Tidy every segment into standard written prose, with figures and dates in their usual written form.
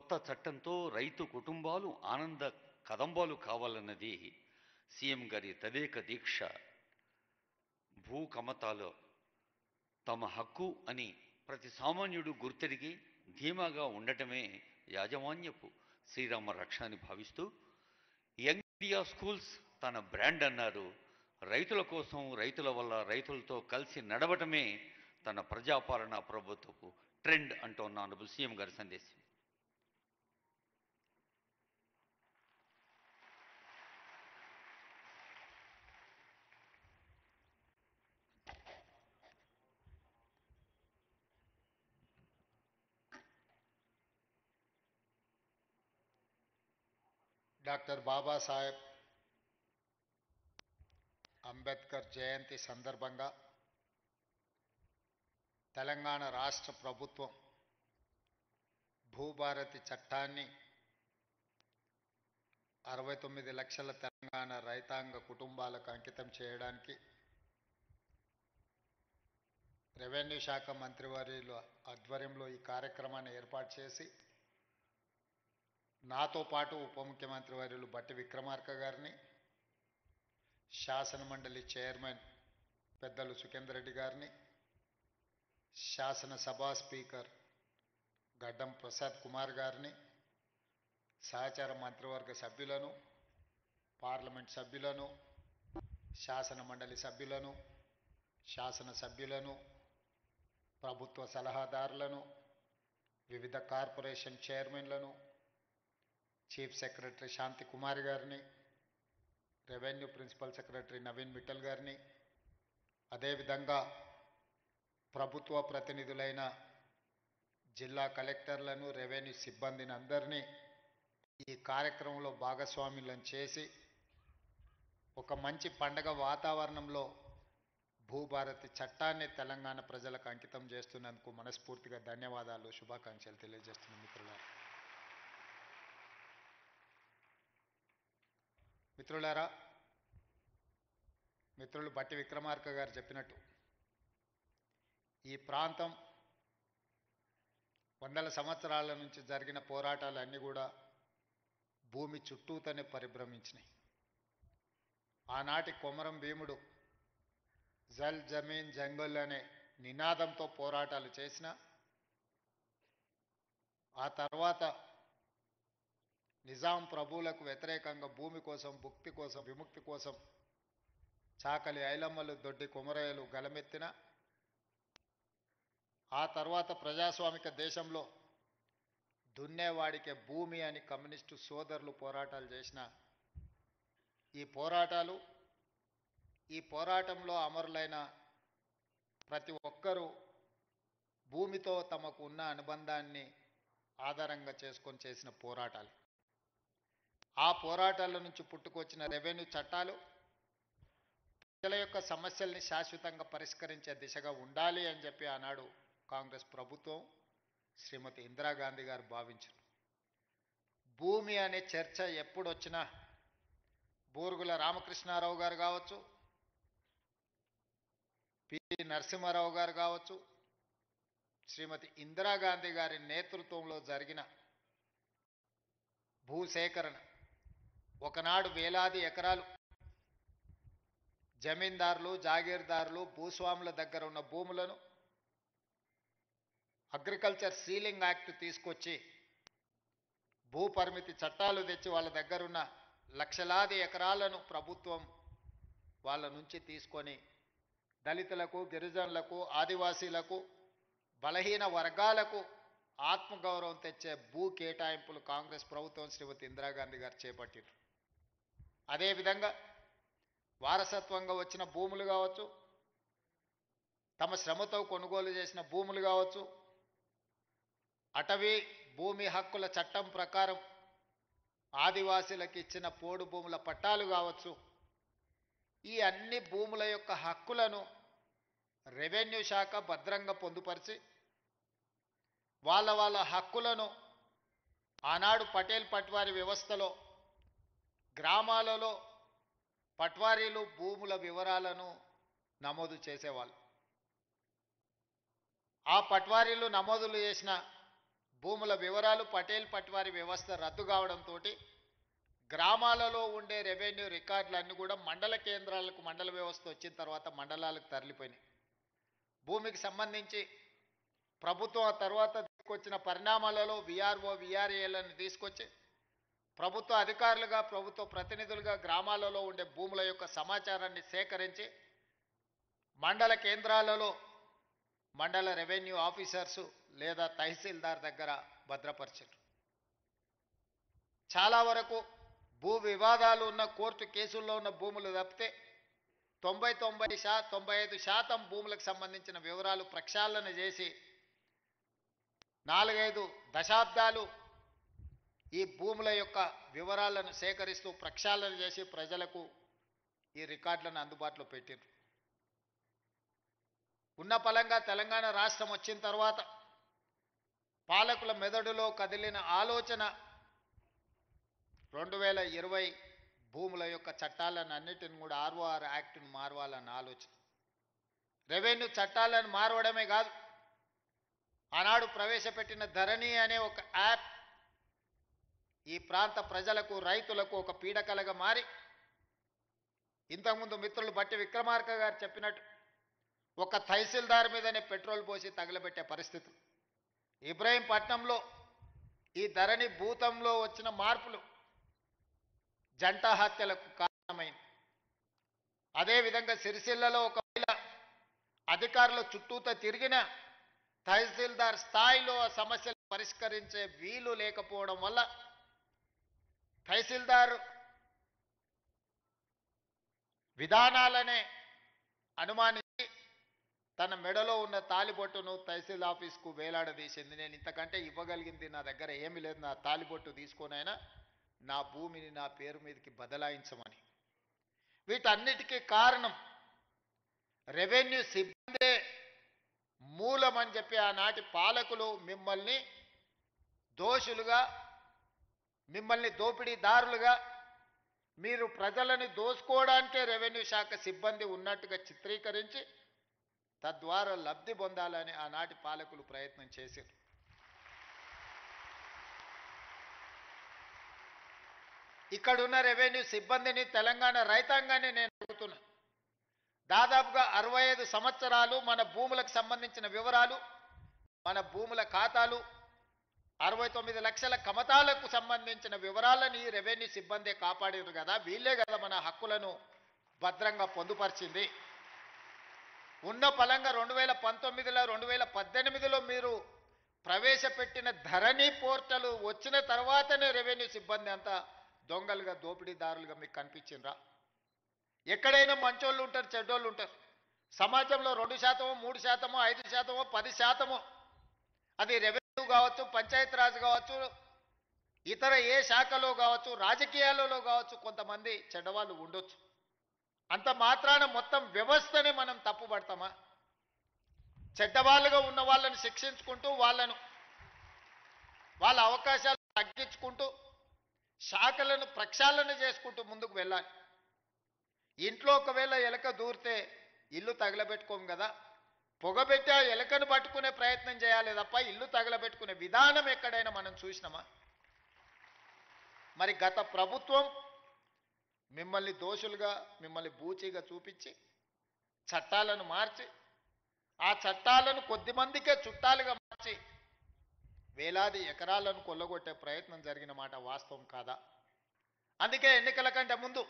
కొత్త చట్టంతో రైతు కుటుంబాలు ఆనంద కదంబాలు కావాలన్నది సీఎం గారి తదేక దీక్ష. భూ కమతాలు తమ హక్కు అని ప్రతి సామాన్యుడు గుర్తెరిగి ధీమాగా ఉండటమే యాజమాన్యపు శ్రీరామ రక్ష అని భావిస్తూ యంగ్ ఇండియా స్కూల్స్ తన బ్రాండ్ అన్నారు. రైతుల కోసం, రైతుల వల్ల, రైతులతో కలిసి నడవటమే తన ప్రజాపాలన ప్రభుత్వపు ట్రెండ్ అంటోన్న ఆనరబుల్ సీఎం గారి సందేశం. డాక్టర్ బాబాసాహెబ్ అంబేద్కర్ జయంతి సందర్భంగా తెలంగాణ రాష్ట్ర ప్రభుత్వం భూభారతి చట్టాన్ని 69 లక్షల తెలంగాణ రైతాంగ కుటుంబాలకు అంకితం చేయడానికి రెవెన్యూ శాఖ మంత్రివర్యుల ఆధ్వర్యంలో ఈ కార్యక్రమాన్ని ఏర్పాటు చేసి నాతో పాటు ఉప ముఖ్యమంత్రి వర్యులు బట్టి విక్రమార్క గారిని, శాసనమండలి చైర్మన్ పెద్దలు సుఖేందర్ రెడ్డి గారిని, శాసనసభ స్పీకర్ గడ్డం ప్రసాద్ కుమార్ గారిని, సహచార మంత్రివర్గ సభ్యులను, పార్లమెంట్ సభ్యులను, శాసన మండలి సభ్యులను, శాసనసభ్యులను, ప్రభుత్వ సలహాదారులను, వివిధ కార్పొరేషన్ చైర్మన్లను, చీఫ్ సెక్రటరీ శాంతి కుమార్ గారిని, revenue principal secretary Naveen Mittal గారిని, అదేవిధంగా ప్రభుత్వ ప్రతినిధులైన జిల్లా కలెక్టర్లను, రెవెన్యూ సిబ్బందిని అందరినీ ఈ కార్యక్రమంలో భాగస్వాములను చేసి ఒక మంచి పండగ వాతావరణంలో భూభారతి చట్టాన్ని తెలంగాణ ప్రజలకు అంకితం చేస్తున్నందుకు మనస్ఫూర్తిగా ధన్యవాదాలు, శుభాకాంక్షలు తెలియజేస్తున్నాను మిత్రులారా. మిత్రులు బట్టి విక్రమార్క గారు చెప్పినట్టు ఈ ప్రాంతం వందల సంవత్సరాల నుంచి జరిగిన పోరాటాలన్నీ కూడా భూమి చుట్టూతోనే పరిభ్రమించినాయి. ఆనాటి కొమరం భీముడు జల్ జమీన్ జంగల్ అనే నినాదంతో పోరాటాలు చేసిన ఆ తర్వాత నిజాం ప్రభువులకు వ్యతిరేకంగా భూమి కోసం, భుక్తి కోసం, విముక్తి కోసం చాకలి ఐలమ్మలు, దొడ్డి కొమరయ్యలు గలమెత్తిన ఆ తర్వాత ప్రజాస్వామిక దేశంలో దున్నేవాడికే భూమి అని కమ్యూనిస్టు సోదరులు పోరాటాలు చేసిన ఈ పోరాటంలో అమరులైన ప్రతి ఒక్కరూ భూమితో తమకు ఉన్న అనుబంధాన్ని ఆధారంగా చేసుకొని చేసిన పోరాటాలు. ఆ పోరాటాల నుంచి పుట్టుకొచ్చిన రెవెన్యూ చట్టాలు ప్రజల యొక్క సమస్యల్ని శాశ్వతంగా పరిష్కరించే దిశగా ఉండాలి అని చెప్పి ఆనాడు కాంగ్రెస్ ప్రభుత్వం, శ్రీమతి ఇందిరాగాంధీ గారు భావించారు. భూమి అనే చర్చ ఎప్పుడొచ్చినా బూరుగుల రామకృష్ణారావు గారు కావచ్చు, పి నరసింహారావు గారు కావచ్చు, శ్రీమతి ఇందిరాగాంధీ గారి నేతృత్వంలో జరిగిన భూసేకరణ ఒకనాడు వేలాది ఎకరాలు జమీందారులు, జాగీర్దారులు, భూస్వాముల దగ్గర ఉన్న భూములను అగ్రికల్చర్ సీలింగ్ యాక్ట్ తీసుకొచ్చి భూ పరిమితి చట్టాలు తెచ్చి వాళ్ళ దగ్గరున్న లక్షలాది ఎకరాలను ప్రభుత్వం వాళ్ళ నుంచి తీసుకొని దళితులకు, గిరిజనులకు, ఆదివాసీలకు, బలహీన వర్గాలకు ఆత్మగౌరవం తెచ్చే భూ కేటాయింపులు కాంగ్రెస్ ప్రభుత్వం, శ్రీమతి ఇందిరాగాంధీ గారు చేపట్టారు. అదేవిధంగా వారసత్వంగా వచ్చిన భూములు కావచ్చు, తమ శ్రమతో కొనుగోలు చేసిన భూములు కావచ్చు, అటవీ భూమి హక్కుల చట్టం ప్రకారం ఆదివాసీలకు ఇచ్చిన పోడు భూముల పట్టాలు కావచ్చు, ఈ అన్ని భూముల యొక్క హక్కులను రెవెన్యూ శాఖ భద్రంగా పొందుపరిచి వాళ్ళ హక్కులను ఆనాడు పటేల్ పట్వారీ వ్యవస్థలో గ్రామాలలో పట్వారీలు భూముల వివరాలను నమోదు చేసేవాళ్ళు. ఆ పట్వారీలు నమోదులు చేసిన భూముల వివరాలు పటేల్ పట్వారీ వ్యవస్థ రద్దు కావడంతో గ్రామాలలో ఉండే రెవెన్యూ రికార్డులన్నీ కూడా మండల కేంద్రాలకు మండల వ్యవస్థ వచ్చిన తర్వాత మండలాలకు తరలిపోయినాయి. భూమికి సంబంధించి ప్రభుత్వం ఆ తర్వాత తీసుకొచ్చిన పరిణామాలలో విఆర్ఓ విఆర్ఏలను తీసుకొచ్చి ప్రభుత్వ అధికారులుగా ప్రభుత్వ ప్రతినిధులుగా గ్రామాలలో ఉండే భూముల యొక్క సమాచారాన్ని సేకరించి మండల కేంద్రాలలో మండల రెవెన్యూ ఆఫీసర్సు లేదా తహసీల్దార్ దగ్గర భద్రపరిచారు. చాలా వరకు భూ వివాదాలు ఉన్న కోర్టు కేసుల్లో ఉన్న భూములు తప్పితే 95% భూములకు సంబంధించిన వివరాలు ప్రక్షాళన చేసి 4-5 దశాబ్దాలు ఈ భూముల యొక్క వివరాలను సేకరిస్తూ ప్రక్షాళన చేసి ప్రజలకు ఈ రికార్డులను అందుబాటులో పెట్టారు. ఉన్న పలంగా తెలంగాణ రాష్ట్రం వచ్చిన తర్వాత పాలకుల మెదడులో కదిలిన ఆలోచన 2020 భూముల యొక్క చట్టాలను అన్నిటిని కూడా ROR యాక్ట్ను మారవాలన్న ఆలోచన. రెవెన్యూ చట్టాలను మారవడమే కాదు, ఆనాడు ప్రవేశపెట్టిన ధరణి అనే ఒక యాప్ ఈ ప్రాంత ప్రజలకు రైతులకు ఒక పీడకలగా మారి ఇంతకుముందు మిత్రులు బట్టి విక్రమార్క గారు చెప్పినట్టు ఒక తహసీల్దార్ మీదనే పెట్రోల్ పోసి తగలబెట్టే పరిస్థితి. ఇబ్రహీంపట్నంలో ఈ ధరణి భూతంలో వచ్చిన మార్పులు జంట హత్యలకు కారణమైంది. అదేవిధంగా సిరిసిల్లలో ఒకవేళ అధికారులు చుట్టూతో తిరిగిన తహసీల్దార్ స్థాయిలో ఆ సమస్యలు పరిష్కరించే వీలు లేకపోవడం వల్ల తహసీల్దార్ విధానాలనే అనుమానించి తన మెడలో ఉన్న తాలిబొట్టును తహసీల్ ఆఫీస్కు వేలాడదీసింది. నేను ఇంతకంటే ఇవ్వగలిగింది నా దగ్గర ఏమీ లేదు, నా తాలిబొట్టు తీసుకొనైనా నా భూమిని నా పేరు మీదకి బదలాయించమని. వీటన్నిటికీ కారణం రెవెన్యూ సిబ్బందే మూలమని చెప్పి ఆనాటి పాలకులు మిమ్మల్ని దోషులుగా, మిమ్మల్ని దోపిడీదారులుగా, మీరు ప్రజలని దోసుకోవడానికే రెవెన్యూ శాఖ సిబ్బంది ఉన్నట్టుగా చిత్రీకరించి తద్వారా లబ్ధి పొందాలని ఆనాటి పాలకులు ప్రయత్నం చేశారు. ఇక్కడున్న రెవెన్యూ సిబ్బందిని, తెలంగాణ రైతాంగాన్ని నేను అడుగుతున్నా. దాదాపుగా 65 సంవత్సరాలు మన భూములకు సంబంధించిన వివరాలు, మన భూముల ఖాతాలు, 69 లక్షల కమతాలకు సంబంధించిన వివరాలని రెవెన్యూ సిబ్బందే కాపాడారు కదా. వీళ్ళే కదా మన హక్కులను భద్రంగా పొందుపరిచింది. ఉన్న పలంగా 2019లో 2018లో మీరు ప్రవేశపెట్టిన ధరణి పోర్టల్ వచ్చిన తర్వాతనే రెవెన్యూ సిబ్బంది అంతా దొంగలుగా, దోపిడీదారులుగా మీకు కనిపించిండ్రా? ఎక్కడైనా మంచోళ్ళు ఉంటారు, చెడ్డోళ్ళు ఉంటారు. సమాజంలో 2%, 3%, 5%, 10%, అది రెవెన్యూ కావచ్చు, పంచాయతీరాజ్ కావచ్చు, ఇతర ఏ శాఖలో కావచ్చు, రాజకీయాలలో కావచ్చు, కొంతమంది చెడ్డవాళ్ళు ఉండొచ్చు. అంత మాత్రాన మొత్తం వ్యవస్థనే మనం తప్పుపడతామా? చెడ్డవాళ్ళుగా ఉన్న వాళ్ళని శిక్షించుకుంటూ వాళ్ళ అవకాశాలు తగ్గించుకుంటూ శాఖలను ప్రక్షాళన చేసుకుంటూ ముందుకు వెళ్ళాలి. ఇంట్లో ఒకవేళ ఎలక దూరితే ఇల్లు తగలబెట్టుకోము కదా, పొగబెట్టి ఆ ఎలకను పట్టుకునే ప్రయత్నం చేయాలి తప్ప ఇల్లు తగలబెట్టుకునే విధానం ఎక్కడైనా మనం చూసినామా? మరి గత ప్రభుత్వం మిమ్మల్ని దోషులుగా, మిమ్మల్ని బూచీగా చూపించి చట్టాలను మార్చి, ఆ చట్టాలను కొద్దిమందికే చుట్టాలుగా మార్చి వేలాది ఎకరాలను కొల్లగొట్టే ప్రయత్నం జరిగిన మాట వాస్తవం కాదా? అందుకే ఎన్నికల కంటే ముందు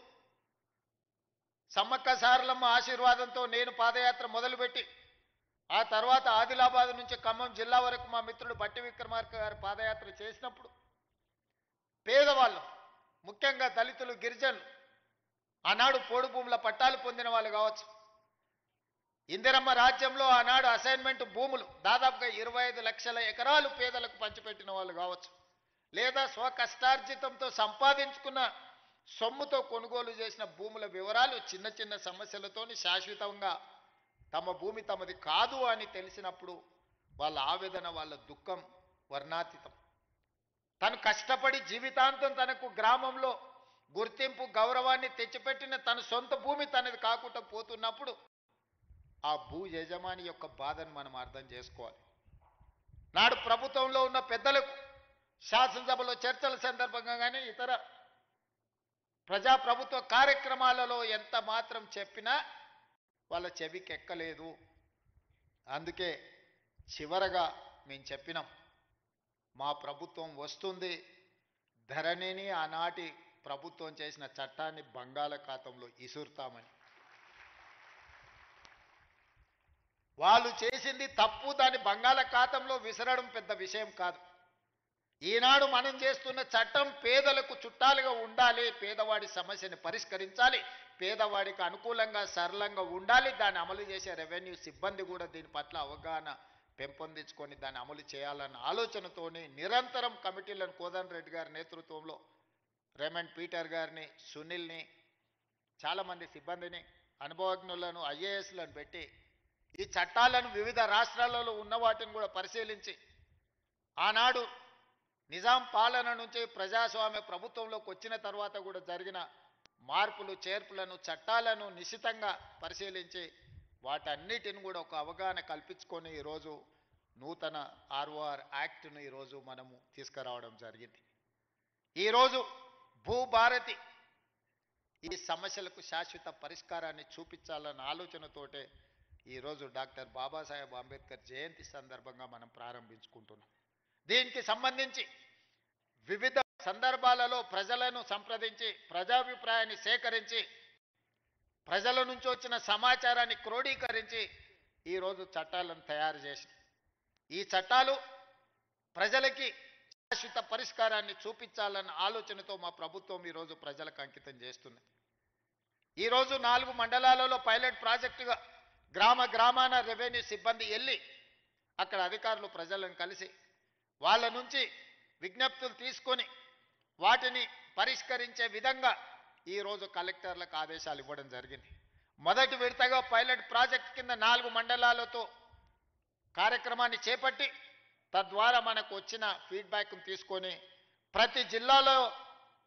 సమ్మక్క సారలమ్మ ఆశీర్వాదంతో నేను పాదయాత్ర మొదలుపెట్టి ఆ తర్వాత ఆదిలాబాద్ నుంచి ఖమ్మం జిల్లా వరకు మా మిత్రుడు బట్టి విక్రమార్క గారు పాదయాత్ర చేసినప్పుడు పేదవాళ్ళు, ముఖ్యంగా దళితులు, గిరిజనులు, ఆనాడు పోడు భూముల పట్టాలు పొందిన వాళ్ళు కావచ్చు, ఇందిరమ్మ రాజ్యంలో ఆనాడు అసైన్మెంట్ భూములు దాదాపుగా 25 లక్షల ఎకరాలు పేదలకు పంచిపెట్టిన వాళ్ళు కావచ్చు, లేదా స్వకష్టార్జితంతో సంపాదించుకున్న సొమ్ముతో కొనుగోలు చేసిన భూముల వివరాలు చిన్న చిన్న సమస్యలతోని శాశ్వతంగా తమ భూమి తమది కాదు అని తెలిసినప్పుడు వాళ్ళ ఆవేదన, వాళ్ళ దుఃఖం వర్ణాతీతం. తను కష్టపడి జీవితాంతం తనకు గ్రామంలో గుర్తింపు, గౌరవాన్ని తెచ్చిపెట్టిన తన సొంత భూమి తనది కాకుండా పోతున్నప్పుడు ఆ భూ యజమాని యొక్క బాధను మనం అర్థం చేసుకోవాలి. నాడు ప్రభుత్వంలో ఉన్న పెద్దలకు శాసనసభలో చర్చల సందర్భంగా కానీ ఇతర ప్రజాప్రభుత్వ కార్యక్రమాలలో ఎంత మాత్రం చెప్పినా వాళ్ళ చెవికి ఎక్కలేదు. అందుకే చివరగా మేము చెప్పినాం, మా ప్రభుత్వం వస్తుంది, ధరణిని ఆనాటి ప్రభుత్వం చేసిన చట్టాన్ని బంగాళాఖాతంలో ఇసురుతామని. వాళ్ళు చేసింది తప్పు, దాన్ని బంగాళాఖాతంలో విసరడం పెద్ద విషయం కాదు. ఈనాడు మనం చేస్తున్న చట్టం పేదలకు చుట్టాలుగా ఉండాలి, పేదవాడి సమస్యని పరిష్కరించాలి, పేదవాడికి అనుకూలంగా సరళంగా ఉండాలి. దాన్ని అమలు చేసే రెవెన్యూ సిబ్బంది కూడా దీని పట్ల అవగాహన పెంపొందించుకొని దాన్ని అమలు చేయాలన్న ఆలోచనతోని నిరంతరం కమిటీలను కోదండ రెడ్డి గారి నేతృత్వంలో రేమండ్ పీటర్ గారిని, సునీల్ని, చాలామంది సిబ్బందిని, అనుభవజ్ఞులను, ఐఏఎస్లను పెట్టి ఈ చట్టాలను వివిధ రాష్ట్రాలలో ఉన్న వాటిని కూడా పరిశీలించి ఆనాడు నిజాం పాలన నుంచి ప్రజాస్వామ్య ప్రభుత్వంలోకి వచ్చిన తర్వాత కూడా జరిగిన మార్పులు చేర్పులను, చట్టాలను నిశితంగా పరిశీలించి వాటన్నిటిని కూడా ఒక అవగాహన కల్పించుకొని ఈరోజు నూతన ఆర్ఓఆర్ యాక్ట్ను ఈరోజు మనము తీసుకురావడం జరిగింది. ఈరోజు భూభారతి ఈ సమస్యలకు శాశ్వత పరిష్కారాన్ని చూపించాలన్న ఆలోచనతోటే ఈరోజు డాక్టర్ బాబాసాహెబ్ అంబేద్కర్ జయంతి సందర్భంగా మనం ప్రారంభించుకుంటున్నాం. దీనికి సంబంధించి వివిధ సందర్భాలలో ప్రజలను సంప్రదించి ప్రజాభిప్రాయాన్ని సేకరించి ప్రజల నుంచి వచ్చిన సమాచారాన్ని క్రోడీకరించి ఈరోజు చట్టాలను తయారు చేసి ఈ చట్టాలు ప్రజలకి శాశ్వత పరిష్కారాన్ని చూపించాలన్న ఆలోచనతో మా ప్రభుత్వం ఈరోజు ప్రజలకు అంకితం చేస్తున్నది. ఈరోజు 4 మండలాలలో పైలట్ ప్రాజెక్టుగా గ్రామ గ్రామాన రెవెన్యూ సిబ్బంది వెళ్ళి అక్కడ అధికారులు ప్రజలను కలిసి వాళ్ళ నుంచి విజ్ఞప్తులు తీసుకొని వాటిని పరిష్కరించే విధంగా ఈరోజు కలెక్టర్లకు ఆదేశాలు ఇవ్వడం జరిగింది. మొదటి విడతగా పైలట్ ప్రాజెక్ట్ కింద 4 మండలాలతో కార్యక్రమాన్ని చేపట్టి తద్వారా మనకు వచ్చిన ఫీడ్బ్యాక్ను తీసుకొని ప్రతి జిల్లాలో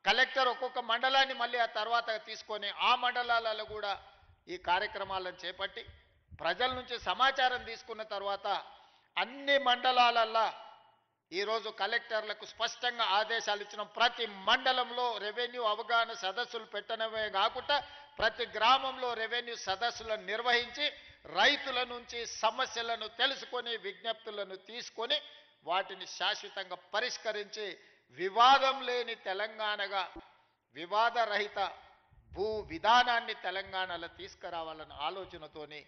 కలెక్టర్ ఒక్కొక్క మండలాన్ని మళ్ళీ ఆ తర్వాత తీసుకొని ఆ మండలాలలో కూడా ఈ కార్యక్రమాలను చేపట్టి ప్రజల నుంచి సమాచారం తీసుకున్న తర్వాత అన్ని మండలాలల్లో ఈరోజు కలెక్టర్లకు స్పష్టంగా ఆదేశాలు ఇచ్చిన ప్రతి మండలంలో రెవెన్యూ అవగాహన సదస్సులు పెట్టడమే కాకుండా ప్రతి గ్రామంలో రెవెన్యూ సదస్సులను నిర్వహించి రైతుల నుంచి సమస్యలను తెలుసుకొని విజ్ఞప్తులను తీసుకొని వాటిని శాశ్వతంగా పరిష్కరించి వివాదం లేని తెలంగాణగా వివాదరహిత భూ విధానాన్ని తెలంగాణలో తీసుకురావాలన్న ఆలోచనతోని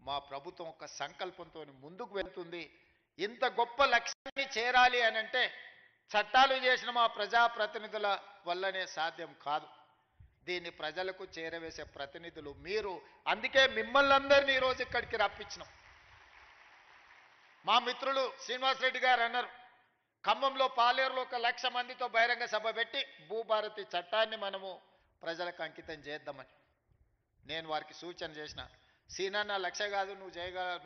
మా ప్రభుత్వం ఒక సంకల్పంతో ముందుకు వెళ్తుంది. ఇంత గొప్ప లక్ష్యాన్ని చేరాలి అని అంటే చట్టాలు చేసిన మా ప్రజాప్రతినిధుల వల్లనే సాధ్యం కాదు. దీన్ని ప్రజలకు చేరవేసే ప్రతినిధులు మీరు. అందుకే మిమ్మల్ని అందరినీ ఈరోజు ఇక్కడికి రప్పించినాం. మా మిత్రులు శ్రీనివాసరెడ్డి గారు అన్నారు, ఖమ్మంలో పాలేరులో 1,00,000 మందితో బహిరంగ సభ పెట్టి భూభారతి చట్టాన్ని మనము ప్రజలకు అంకితం చేద్దామని నేను వారికి సూచన చేసిన. సీనన్న 1,00,000 కాదు,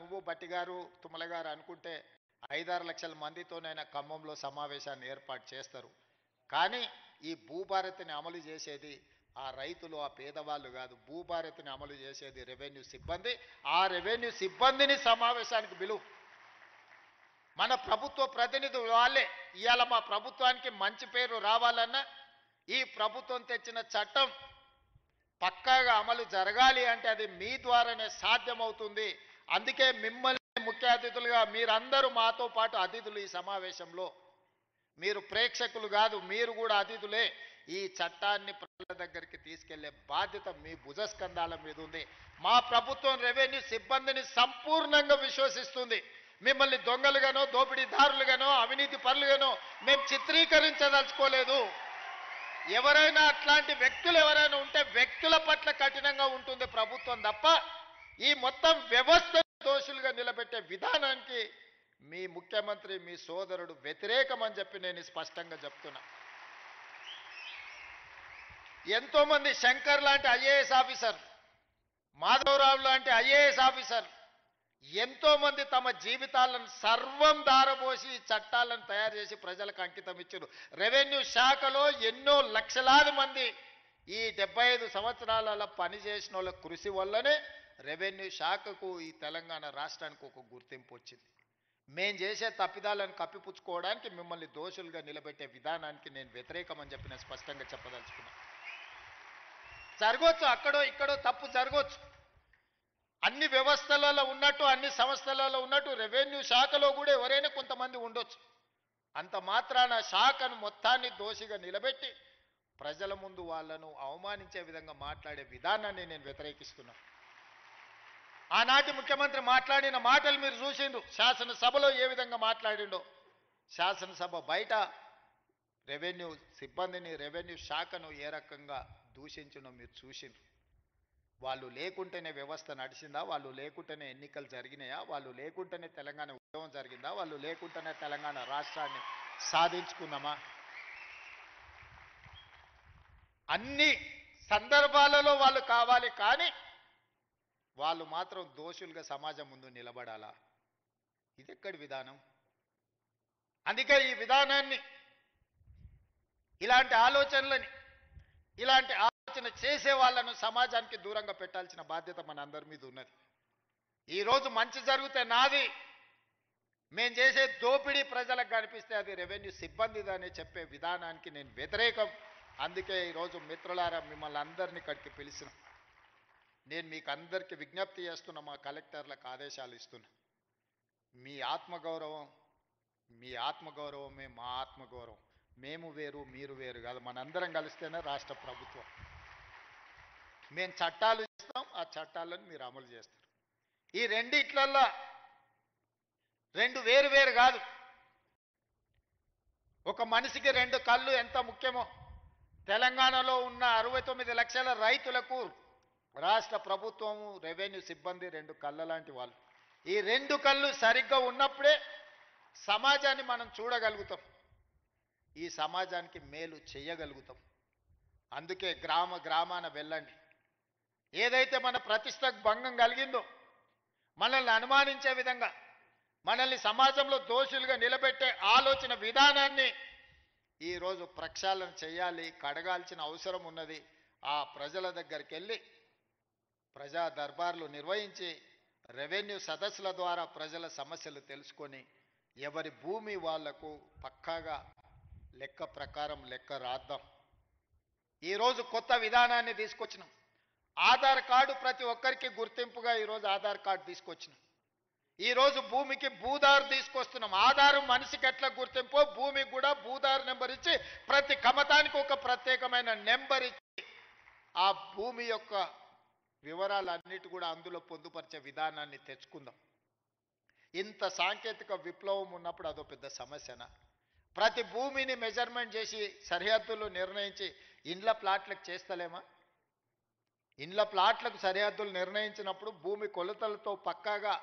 నువ్వు బట్టి గారు తుమ్మల గారు అనుకుంటే 5-6 లక్షల మందితోనైనా ఖమ్మంలో సమావేశాన్ని ఏర్పాటు చేస్తారు. కానీ ఈ భూభారతిని అమలు చేసేది ఆ రైతులు, ఆ పేదవాళ్ళు కాదు. భూభారతిని అమలు చేసేది రెవెన్యూ సిబ్బంది. ఆ రెవెన్యూ సిబ్బందిని సమావేశానికి పిలువు. మన ప్రభుత్వ ప్రతినిధులు వాళ్ళే. ఇవాళ మా ప్రభుత్వానికి మంచి పేరు రావాలన్నా ఈ ప్రభుత్వం తెచ్చిన చట్టం పక్కాగా అమలు జరగాలి అంటే అది మీ ద్వారానే సాధ్యమవుతుంది. అందుకే మిమ్మల్ని ముఖ్య అతిథులుగా మీరందరూ మాతో పాటు అతిథులు. ఈ సమావేశంలో మీరు ప్రేక్షకులు కాదు, మీరు కూడా అతిథులే. ఈ చట్టాన్ని ప్రజల దగ్గరికి తీసుకెళ్లే బాధ్యత మీ భుజస్కంధాల మీద ఉంది. మా ప్రభుత్వం రెవెన్యూ సిబ్బందిని సంపూర్ణంగా విశ్వసిస్తుంది. మిమ్మల్ని దొంగలుగానో, దోపిడీదారులుగానో, అవినీతి పరులుగానో మేము చిత్రీకరించదలుచుకోలేదు. ఎవరైనా అట్లాంటి వ్యక్తులు ఎవరైనా ఉంటే వ్యక్తుల పట్ల కఠినంగా ఉంటుంది ప్రభుత్వం తప్ప ఈ మొత్తం వ్యవస్థ దోషులుగా నిలబెట్టే విధానానికి మీ ముఖ్యమంత్రి, మీ సోదరుడు వ్యతిరేకమని చెప్పి నేను స్పష్టంగా చెప్తున్నా. ఎంతో మంది శంకర్ లాంటి ఐఏఎస్ ఆఫీసర్, మాధవరావు లాంటి ఐఏఎస్ ఆఫీసర్ ఎంతో మంది తమ జీవితాలను సర్వం దారబోసి చట్టాలను తయారు చేసి ప్రజలకు అంకితం ఇచ్చారు. రెవెన్యూ శాఖలో ఎన్నో లక్షలాది మంది ఈ 75 సంవత్సరాల పనిచేసిన వాళ్ళ కృషి వల్లనే రెవెన్యూ శాఖకు ఈ తెలంగాణ రాష్ట్రానికి ఒక గుర్తింపు వచ్చింది. మేం చేసే తప్పిదాలను కప్పిపుచ్చుకోవడానికి మిమ్మల్ని దోషులుగా నిలబెట్టే విధానానికి నేను వ్యతిరేకమని చెప్పి నేను స్పష్టంగా చెప్పదలుచుకున్నాను. జరగవచ్చు, అక్కడో ఇక్కడో తప్పు జరగవచ్చు. అన్ని వ్యవస్థలలో ఉన్నట్టు, అన్ని సంస్థలలో ఉన్నట్టు రెవెన్యూ శాఖలో కూడా ఎవరైనా కొంతమంది ఉండొచ్చు. అంత మాత్రాన శాఖను మొత్తాన్ని దోషిగా నిలబెట్టి ప్రజల ముందు వాళ్ళను అవమానించే విధంగా మాట్లాడే విధానాన్ని నేను వ్యతిరేకిస్తున్నాను. ఆనాటి ముఖ్యమంత్రి మాట్లాడిన మాటలు మీరు చూసిండ్రు. శాసనసభలో ఏ విధంగా మాట్లాడిండో, శాసనసభ బయట రెవెన్యూ సిబ్బందిని, రెవెన్యూ శాఖను ఏ రకంగా దూషించడో మీరు చూసిండ్రు. వాళ్ళు లేకుంటేనే వ్యవస్థ నడిచిందా? వాళ్ళు లేకుంటేనే ఎన్నికలు జరిగినాయా? వాళ్ళు లేకుంటేనే తెలంగాణ ఉద్యమం జరిగిందా? వాళ్ళు లేకుంటేనే తెలంగాణ రాష్ట్రాన్ని సాధించుకున్నామా? అన్ని సందర్భాలలో వాళ్ళు కావాలి, కానీ వాళ్ళు మాత్రం దోషులుగా సమాజం ముందు నిలబడాలా? ఇది ఎక్కడి విధానం? అందుకే ఈ విధానాన్ని, ఇలాంటి ఆలోచనలని, ఇలాంటి ఆలోచన చేసే వాళ్ళను సమాజానికి దూరంగా పెట్టాల్సిన బాధ్యత మన అందరి మీద ఉన్నది. ఈరోజు మంచి జరిగితే నాది, మేం చేసే దోపిడీ ప్రజలకు కనిపిస్తే అది రెవెన్యూ సిబ్బందిదని చెప్పే విధానానికి నేను వ్యతిరేకం. అందుకే ఈరోజు మిత్రులారా మిమ్మల్ని అందరినీ ఇక్కడికి పిలిచిన, నేను మీకు అందరికీ విజ్ఞప్తి చేస్తున్నా, మా కలెక్టర్లకు ఆదేశాలు ఇస్తున్నా. మీ ఆత్మగౌరవమే మా ఆత్మగౌరవం. మేము వేరు, మీరు వేరు కాదు. మనందరం కలిస్తేనే రాష్ట్ర ప్రభుత్వం. మేము చట్టాలు చేస్తాం, ఆ చట్టాలను మీరు అమలు చేస్తారు. ఈ రెండిట్లల్లో రెండు వేరు వేరు కాదు. ఒక మనిషికి రెండు కళ్ళు ఎంత ముఖ్యమో, తెలంగాణలో ఉన్న 69 లక్షల రైతులకు రాష్ట్ర ప్రభుత్వము, రెవెన్యూ సిబ్బంది రెండు కళ్ళ లాంటి వాళ్ళు. ఈ రెండు కళ్ళు సరిగ్గా ఉన్నప్పుడే సమాజాన్ని మనం చూడగలుగుతాం, ఈ సమాజానికి మేలు చేయగలుగుతాం. అందుకే గ్రామాన వెళ్ళండి. ఏదైతే మన ప్రతిష్టకు భంగం కలిగిందో, మనల్ని అనుమానించే విధంగా, మనల్ని సమాజంలో దోషులుగా నిలబెట్టే ఆలోచన విధానాన్ని ఈరోజు ప్రక్షాళన చేయాలి, కడగాల్సిన అవసరం ఉన్నది. ఆ ప్రజల దగ్గరికి వెళ్ళి ప్రజా దర్బార్లు నిర్వహించి రెవెన్యూ సదస్సుల ద్వారా ప్రజల సమస్యలు తెలుసుకొని ఎవరి భూమి వాళ్లకు పక్కాగా లెక్క ప్రకారం లెక్క రాద్దాం. ఈరోజు కొత్త విధానాన్ని తీసుకొచ్చినాం. ఆధార్ కార్డు ప్రతి ఒక్కరికి గుర్తింపుగా ఈరోజు ఆధార్ కార్డు తీసుకొచ్చినాం. ఈరోజు భూమికి భూదారు తీసుకొస్తున్నాం. ఆధారు మనిషికి ఎట్లా గుర్తింపో భూమికి కూడా భూదారు నెంబర్ ఇచ్చి ప్రతి కమతానికి ఒక ప్రత్యేకమైన నెంబర్ ఇచ్చి ఆ భూమి యొక్క వివరాలన్నిటి కూడా అందులో పొందుపరిచే విధానాన్ని తెచ్చుకుందాం. ఇంత సాంకేతిక విప్లవం ఉన్నప్పుడు అదో పెద్ద సమస్యనా? ప్రతి భూమిని మెజర్మెంట్ చేసి సరిహద్దులు నిర్ణయించి ఇండ్ల ప్లాట్లకు చేస్తలేమా? ఇండ్ల ప్లాట్లకు సరిహద్దులు నిర్ణయించినప్పుడు భూమి కొలతలతో పక్కాగా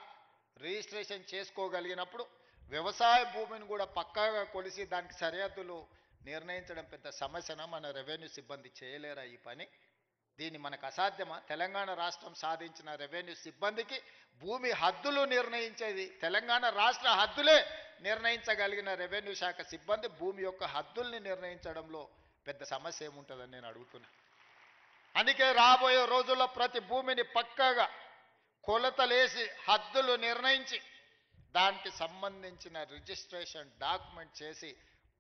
రిజిస్ట్రేషన్ చేసుకోగలిగినప్పుడు వ్యవసాయ భూమిని కూడా పక్కాగా కొలిసి దానికి సరిహద్దులు నిర్ణయించడం పెద్ద సమస్యనా? మన రెవెన్యూ సిబ్బంది చేయలేరా ఈ పని? దీన్ని మనకు అసాధ్యమా? తెలంగాణ రాష్ట్రం సాధించిన రెవెన్యూ సిబ్బందికి భూమి హద్దులు నిర్ణయించేది, తెలంగాణ రాష్ట్ర హద్దులే నిర్ణయించగలిగిన రెవెన్యూ శాఖ సిబ్బంది భూమి యొక్క హద్దుల్ని నిర్ణయించడంలో పెద్ద సమస్య ఏముంటుందని నేను అడుగుతున్నా. అందుకే రాబోయే రోజుల్లో ప్రతి భూమిని పక్కాగా కొలతలేసి హద్దులు నిర్ణయించి దానికి సంబంధించిన రిజిస్ట్రేషన్ డాక్యుమెంట్ చేసి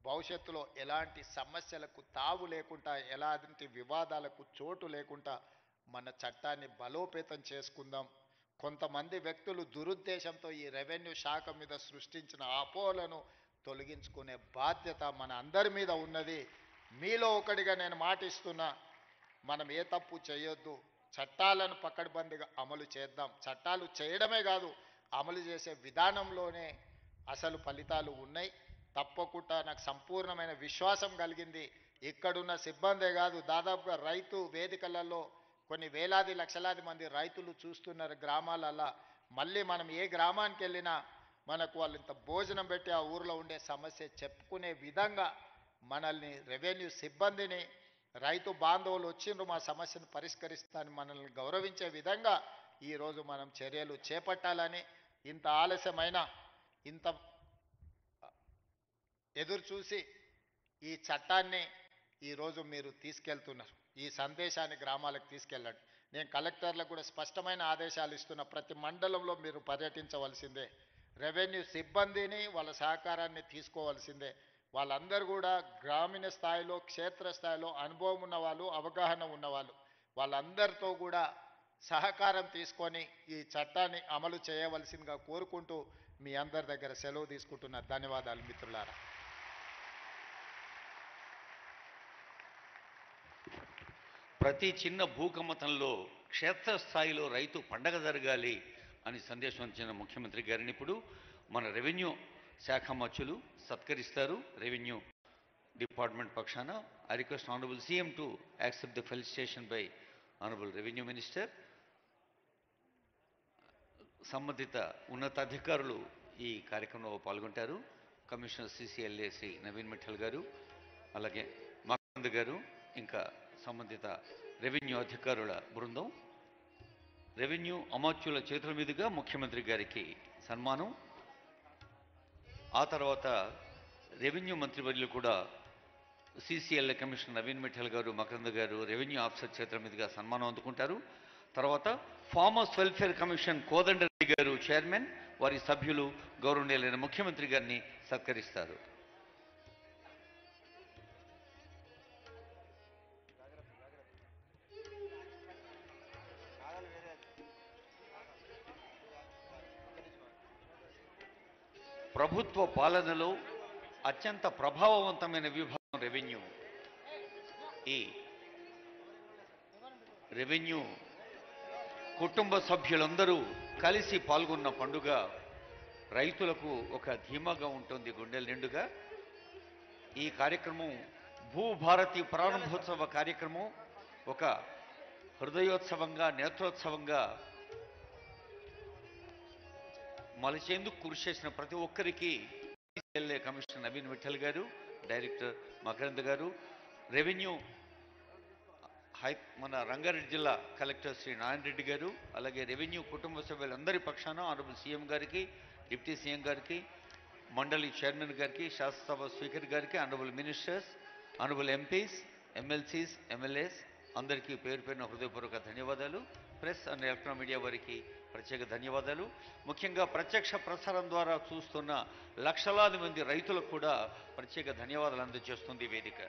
భవిష్యత్తులో ఎలాంటి సమస్యలకు తావు లేకుండా, ఎలాంటి వివాదాలకు చోటు లేకుండా మన చట్టాన్ని బలోపేతం చేసుకుందాం. కొంతమంది వ్యక్తులు దురుద్దేశంతో ఈ రెవెన్యూ శాఖ మీద సృష్టించిన అపోహలను తొలగించుకునే బాధ్యత మన అందరి మీద ఉన్నది. మీలో ఒకటిగా నేను మాటిస్తున్నా, మనం ఏ తప్పు చేయొద్దు, చట్టాలను పకడ్బందీగా అమలు చేద్దాం. చట్టాలు చేయడమే కాదు, అమలు చేసే విధానంలోనే అసలు ఫలితాలు ఉన్నాయి. తప్పకుండా నాకు సంపూర్ణమైన విశ్వాసం కలిగింది. ఇక్కడున్న సిబ్బందే కాదు, దాదాపుగా రైతు వేదికలలో కొన్ని వేలాది లక్షలాది మంది రైతులు చూస్తున్నారు గ్రామాలల్లో. మళ్ళీ మనం ఏ గ్రామానికి వెళ్ళినా మనకు వాళ్ళు ఇంత భోజనం పెట్టి ఆ ఊరిలో ఉండే సమస్య చెప్పుకునే విధంగా మనల్ని రెవెన్యూ సిబ్బందిని, రైతు బాంధవులు వచ్చిండ్రు మా సమస్యను పరిష్కరిస్తానని మనల్ని గౌరవించే విధంగా ఈరోజు మనం చర్యలు చేపట్టాలని, ఇంత ఆలస్యమైన, ఇంత ఎదురు చూసి ఈ చట్టాన్ని ఈరోజు మీరు తీసుకెళ్తున్నారు. ఈ సందేశాన్ని గ్రామాలకు తీసుకెళ్ళండి. నేను కలెక్టర్లకు కూడా స్పష్టమైన ఆదేశాలు ఇస్తున్నా. ప్రతి మండలంలో మీరు పర్యటించవలసిందే. రెవెన్యూ సిబ్బందిని వాళ్ళ సహకారాన్ని తీసుకోవాల్సిందే. వాళ్ళందరూ కూడా గ్రామీణ స్థాయిలో క్షేత్రస్థాయిలో అనుభవం ఉన్నవాళ్ళు, అవగాహన ఉన్నవాళ్ళు, వాళ్ళందరితో కూడా సహకారం తీసుకొని ఈ చట్టాన్ని అమలు చేయవలసిందిగా కోరుకుంటూ మీ అందరి దగ్గర సెలవు తీసుకుంటున్న ధన్యవాదాలు మిత్రులారా. ప్రతి చిన్న భూకమ్మతంలో క్షేత్రస్థాయిలో రైతు పండగ జరగాలి అని సందేశం ఇచ్చిన ముఖ్యమంత్రి గారిని ఇప్పుడు మన రెవెన్యూ శాఖ మంత్రులు సత్కరిస్తారు. రెవెన్యూ డిపార్ట్మెంట్ పక్షాన I request honourable CM to accept the felicitation by honourable revenue minister. సంబంధిత ఉన్నతాధికారులు ఈ కార్యక్రమంలో పాల్గొంటారు. కమిషనర్ సిసిఎల్ఏ శ్రీ నవీన్ మిఠల్ గారు, అలాగే మకరంద్ గారు, ఇంకా సంబంధిత రెవెన్యూ అధికారుల బృందం. రెవెన్యూ అమాత్యుల చేతుల మీదుగా ముఖ్యమంత్రి గారికి సన్మానం. ఆ తర్వాత రెవెన్యూ మంత్రివర్యులు కూడా సిసిఎల్ఏ కమిషనర్ నవీన్ మిఠల్ గారు, మకరంద్ గారు రెవెన్యూ ఆఫీసర్ చేతుల మీదుగా సన్మానం అందుకుంటారు. తర్వాత ఫార్మర్స్ వెల్ఫేర్ కమిషన్ కోదండరెడ్డి గారు చైర్మన్, వారి సభ్యులు గౌరవనీయులైన ముఖ్యమంత్రి గారిని సత్కరిస్తారు. ప్రభుత్వ పాలనలో అత్యంత ప్రభావవంతమైన విభాగం రెవెన్యూ. ఈ రెవెన్యూ కుటుంబ సభ్యులందరూ కలిసి పాల్గొన్న పండుగ రైతులకు ఒక ధీమాగా ఉంటుంది, గుండెల నిండుగా. ఈ కార్యక్రమం భూభారతి ప్రారంభోత్సవ కార్యక్రమం ఒక హృదయోత్సవంగా, నేత్రోత్సవంగా మలిచేందుకు కృషి చేసిన ప్రతి ఒక్కరికి ఎల్ఏ కమిషనర్ నవీన్ మిఠల్ గారు, డైరెక్టర్ మకరంద్ గారు, రెవెన్యూ మన రంగారెడ్డి జిల్లా కలెక్టర్ శ్రీ నారాయణ రెడ్డి గారు, అలాగే రెవెన్యూ కుటుంబ సభ్యులందరి పక్షాన ఆనరబుల్ సీఎం గారికి, డిప్యూటీ సీఎం గారికి, మండలి చైర్మన్ గారికి, శాసనసభ స్పీకర్ గారికి, honourable ministers, honourable MPs, MLCs, MLAs అందరికీ పేరు పేరున హృదయపూర్వక ధన్యవాదాలు. ప్రెస్ అండ్ ఎలక్ట్రానిక్ మీడియా వారికి ప్రత్యేక ధన్యవాదాలు. ముఖ్యంగా ప్రత్యక్ష ప్రసారం ద్వారా చూస్తున్న లక్షలాది మంది రైతులకు కూడా ప్రత్యేక ధన్యవాదాలు అందజేస్తుంది వేదిక.